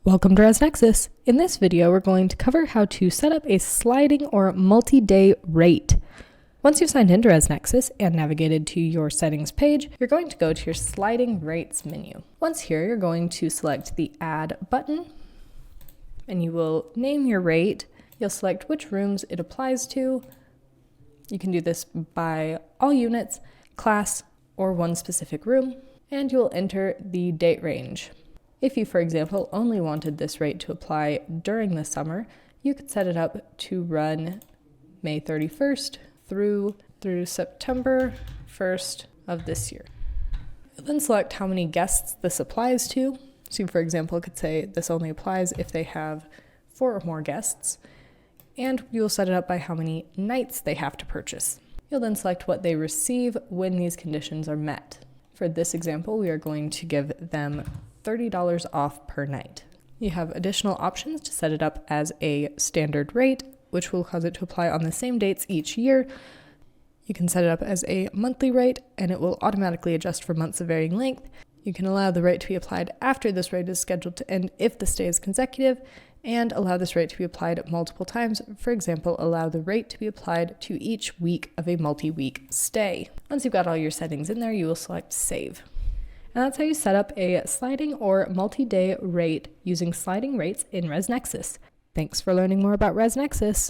Welcome to ResNexus. In this video, we're going to cover how to set up a sliding or multi-day rate. Once you've signed into ResNexus and navigated to your settings page, you're going to go to your sliding rates menu. Once here, you're going to select the add button and you will name your rate. You'll select which rooms it applies to. You can do this by all units, class, or one specific room, and you'll enter the date range. If you, for example, only wanted this rate to apply during the summer, you could set it up to run May 31st through September 1st of this year. You'll then select how many guests this applies to. So you, for example, could say this only applies if they have 4 or more guests, and you'll set it up by how many nights they have to purchase. You'll then select what they receive when these conditions are met. For this example, we are going to give them $30 off per night. You have additional options to set it up as a standard rate, which will cause it to apply on the same dates each year. You can set it up as a monthly rate, and it will automatically adjust for months of varying length. You can allow the rate to be applied after this rate is scheduled to end if the stay is consecutive, and allow this rate to be applied multiple times. For example, allow the rate to be applied to each week of a multi-week stay. Once you've got all your settings in there, you will select Save. And that's how you set up a sliding or multi-day rate using sliding rates in ResNexus. Thanks for learning more about ResNexus.